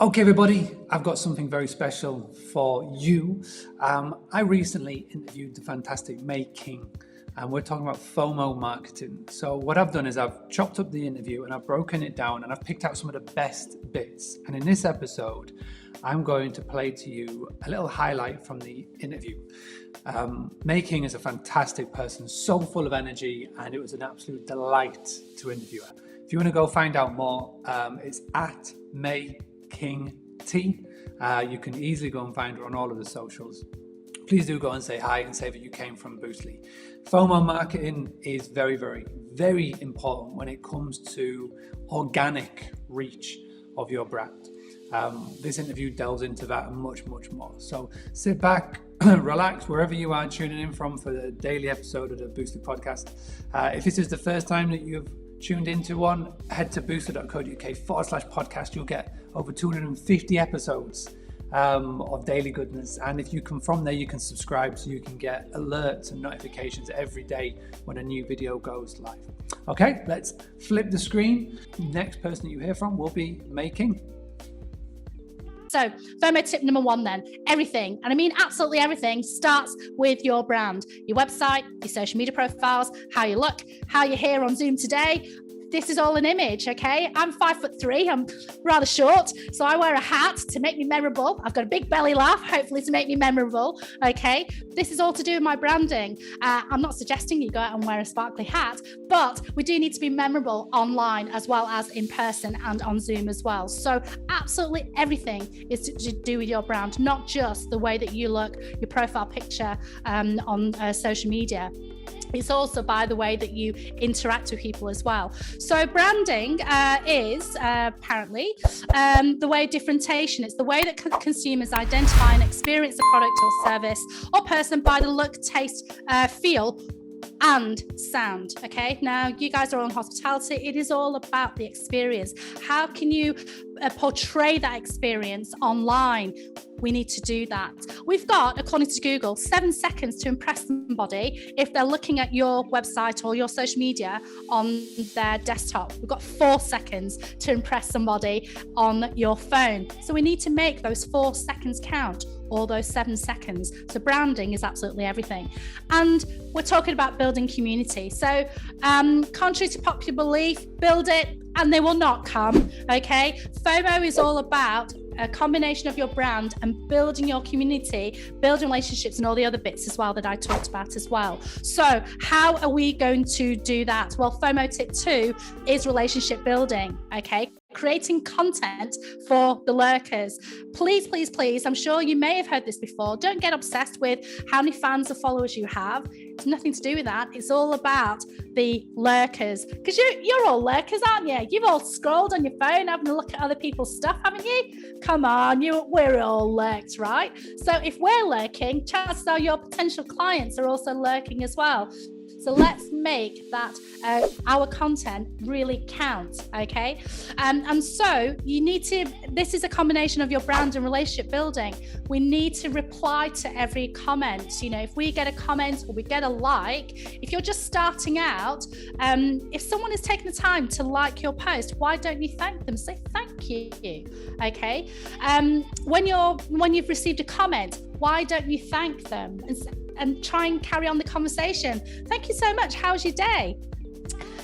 Okay, everybody, I've got something very special for you. I recently interviewed the fantastic MayKing, and we're talking about FOMO marketing. So what I've done is I've chopped up the interview and I've broken it down and I've picked out some of the best bits. And in this episode, I'm going to play to you a little highlight from the interview. MayKing is a fantastic person, so full of energy, and it was an absolute delight to interview her. If you want to go find out more, it's at MayKing T. You can easily go and find her on all of the socials. Please do go and say hi and say that you came from Boostly. FOMO marketing is very, very, very important when it comes to organic reach of your brand. This interview delves into that and much, much more. So sit back, relax wherever you are tuning in from for the daily episode of the Boostly podcast. If this is the first time that you've tuned into one, head to boostly.co.uk/podcast. You'll get over 250 episodes of daily goodness. And if you come from there, you can subscribe so you can get alerts and notifications every day when a new video goes live. Okay, let's flip the screen. Next person that you hear from will be MayKing. So FOMO tip number one then, everything, and I mean absolutely everything, starts with your brand, your website, your social media profiles, how you look, how you're here on Zoom today. This is all an image, okay? I'm 5'3", I'm rather short, so I wear a hat to make me memorable. I've got a big belly laugh, hopefully to make me memorable, okay? This is all to do with my branding. I'm not suggesting you go out and wear a sparkly hat, but we do need to be memorable online as well as in person and on Zoom as well. So absolutely everything is to do with your brand, not just the way that you look, your profile picture on social media. It's also by the way that you interact with people as well. So branding is apparently the way of differentiation. It's the way that consumers identify and experience a product or service or person by the look, taste, feel, and sound. Okay, now you guys are all in hospitality. It is all about the experience. How can you portray that experience online? We need to do that. We've got, according to Google, 7 seconds to impress somebody if they're looking at your website or your social media on their desktop. We've got 4 seconds to impress somebody on your phone. So we need to make those 4 seconds count, or those 7 seconds. So branding is absolutely everything. And we're talking about building community. So contrary to popular belief, build it and they will not come, okay? FOMO is all about a combination of your brand and building your community, building relationships and all the other bits as well that I talked about as well. So how are we going to do that? Well, FOMO tip 2 is relationship building, okay? Creating content for the lurkers. Please, please, please, I'm sure you may have heard this before. Don't get obsessed with how many fans or followers you have. It's nothing to do with that. It's all about the lurkers. Because you're all lurkers, aren't you? You've all scrolled on your phone having a look at other people's stuff, haven't you? Come on, we're all lurked, right? So if we're lurking, chances are your potential clients are also lurking as well. So let's make that our content really count, okay? And so you need to, this is a combination of your brand and relationship building. We need to reply to every comment. You know, if we get a comment or we get a like, if you're just starting out, if someone is taking the time to like your post, why don't you thank them? Say thank you, okay? When you've received a comment, why don't you thank them and try and carry on the conversation? Thank you so much. How's your day?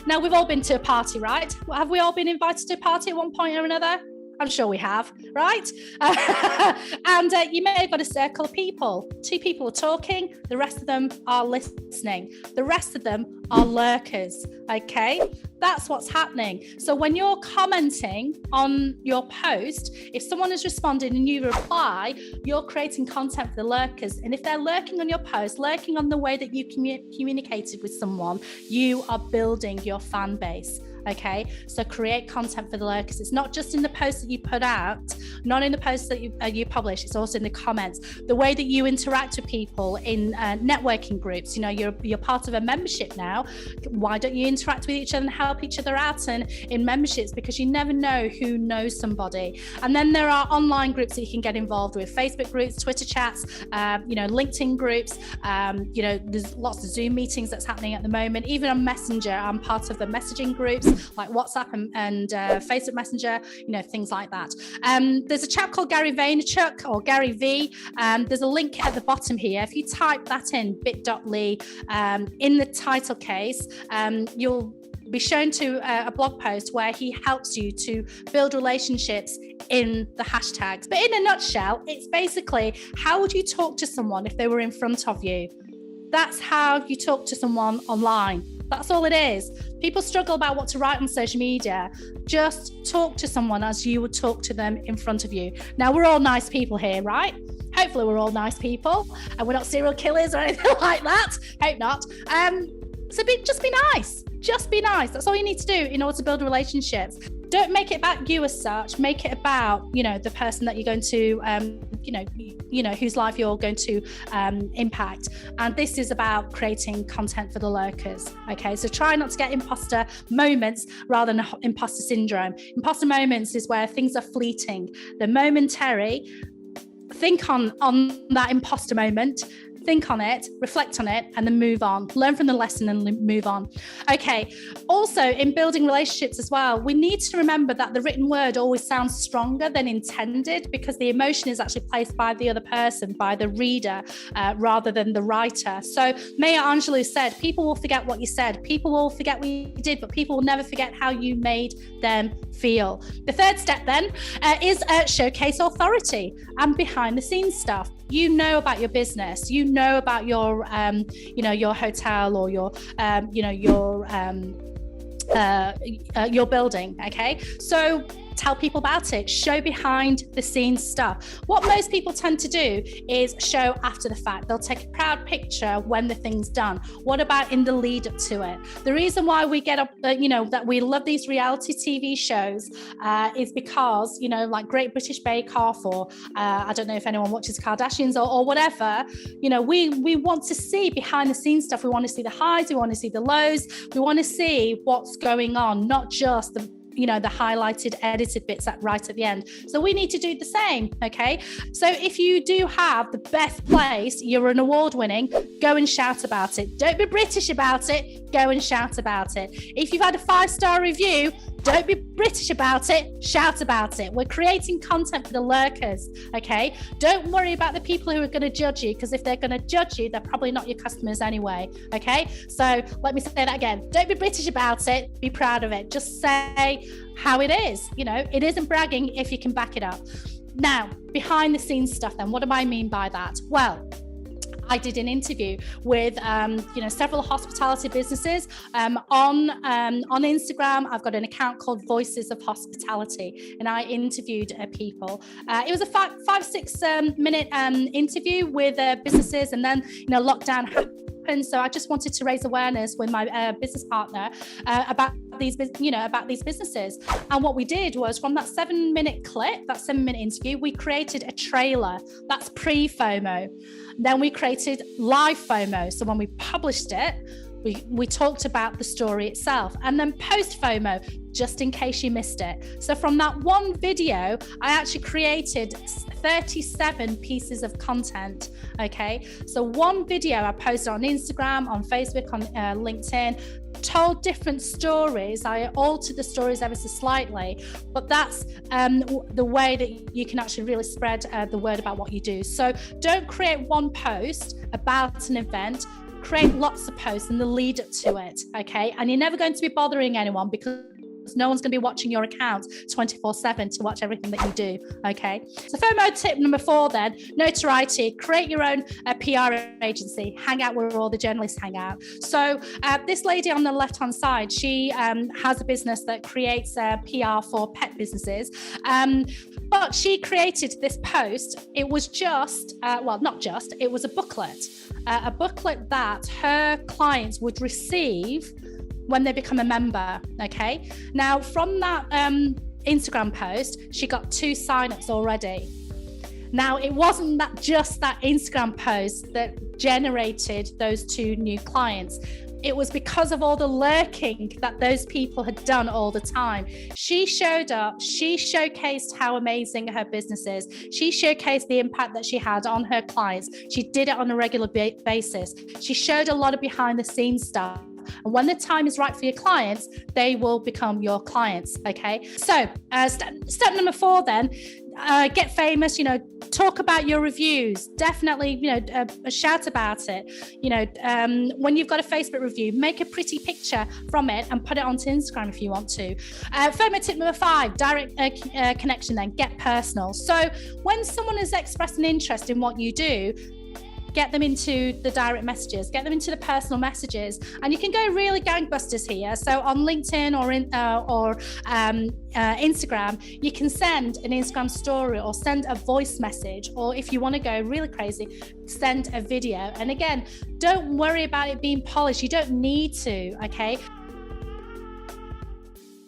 Now, we've all been to a party, right? Have we all been invited to a party at one point or another? I'm sure we have, right? And you may have got a circle of people. 2 people are talking, the rest of them are listening. The rest of them are lurkers, okay? That's what's happening. So when you're commenting on your post, if someone has responded and you reply, you're creating content for the lurkers. And if they're lurking on your post, lurking on the way that you communicated with someone, you are building your fan base. Okay, so create content for the lurkers. It's not just in the post that you put out, not in the posts that you publish, it's also in the comments. The way that you interact with people in networking groups, you know, you're part of a membership now. Why don't you interact with each other and help each other out and in memberships? Because you never know who knows somebody. And then there are online groups that you can get involved with, Facebook groups, Twitter chats, you know, LinkedIn groups, you know, there's lots of Zoom meetings that's happening at the moment. Even on Messenger, I'm part of the messaging groups like WhatsApp and Facebook Messenger, you know, things like that. there's a chap called Gary Vaynerchuk or Gary V. There's a link at the bottom here. If you type that in bit.ly in the title case, you'll be shown to a blog post where he helps you to build relationships in the hashtags. But in a nutshell, it's basically, how would you talk to someone if they were in front of you? That's how you talk to someone online. That's all it is. People struggle about what to write on social media. Just talk to someone as you would talk to them in front of you. Now, we're all nice people here, right? Hopefully we're all nice people and we're not serial killers or anything like that. Hope not. So just be nice. Just be nice. That's all you need to do in order to build relationships. Don't make it about you as such. Make it about, the person that you're going to, whose life you're going to impact. And this is about creating content for the lurkers. Okay, so try not to get imposter moments rather than imposter syndrome. Imposter moments is where things are fleeting. They're momentary. Think on that imposter moment. Think on it, reflect on it, and then move on. Learn from the lesson and move on. Okay. Also, in building relationships as well, we need to remember that the written word always sounds stronger than intended because the emotion is actually placed by the other person, by the reader, rather than the writer. So Maya Angelou said, people will forget what you said. People will forget what you did, but people will never forget how you made them feel. The third step then is showcase authority and behind the scenes stuff. You know about your business, you know about your, your hotel or your building. Okay, so tell people about it. Show behind the scenes stuff. What most people tend to do is show after the fact. They'll take a proud picture when the thing's done. What about in the lead up to it? The reason why we get up, that we love these reality TV shows is because, like Great British Bake Off or I don't know if anyone watches Kardashians or whatever, we want to see behind the scenes stuff. We want to see the highs, we want to see the lows, we want to see what's going on, not just the highlighted, edited bits right at the end. So we need to do the same, okay? So if you do have the best place, you're an award winning, go and shout about it. Don't be British about it, go and shout about it. If you've had a 5-star review, don't be British about it, shout about it. We're creating content for the lurkers, okay? Don't worry about the people who are going to judge you, because if they're going to judge you, they're probably not your customers anyway, okay? So let me say that again. Don't be British about it, be proud of it. Just say how it is. It isn't bragging if you can back it up. Now, behind the scenes stuff then, what do I mean by that? Well, I did an interview with, several hospitality businesses on Instagram. I've got an account called Voices of Hospitality, and I interviewed people. It was a 5-6 minute interview with businesses, and then lockdown happened. So I just wanted to raise awareness with my business partner about these businesses. And what we did was, from that 7-minute clip, that 7-minute interview, we created a trailer. That's pre-FOMO. Then we created live FOMO. So when we published it, we talked about the story itself, and then post FOMO, just in case you missed it. So from that one video, I actually created 37 pieces of content. Okay, so one video I posted on Instagram, on Facebook, on LinkedIn, told different stories. I altered the stories ever so slightly, but that's the way that you can actually really spread the word about what you do. So don't create one post about an event. Create lots of posts in the lead up to it, okay? And you're never going to be bothering anyone, because no one's going to be watching your account 24/7 to watch everything that you do, okay? So FOMO tip number 4 then, notoriety. Create your own PR agency. Hang out where all the journalists hang out. So this lady on the left-hand side, she has a business that creates PR for pet businesses. But she created this post. It was just, it was a booklet that her clients would receive when they become a member, okay? Now, from that Instagram post, she got 2 signups already. Now, it wasn't just that Instagram post that generated those 2 new clients. It was because of all the lurking that those people had done all the time. She showed up, she showcased how amazing her business is. She showcased the impact that she had on her clients. She did it on a regular basis. She showed a lot of behind the scenes stuff. And when the time is right for your clients, they will become your clients. Okay. So step number 4 then, get famous, talk about your reviews. Definitely, shout about it. When you've got a Facebook review, make a pretty picture from it and put it onto Instagram if you want to. FOMO tip number 5, direct connection then, get personal. So when someone has expressed an interest in what you do, get them into the direct messages, get them into the personal messages, and you can go really gangbusters here. So on LinkedIn or Instagram, you can send an Instagram story or send a voice message, or if you want to go really crazy, send a video. And again, don't worry about it being polished. You don't need to, okay?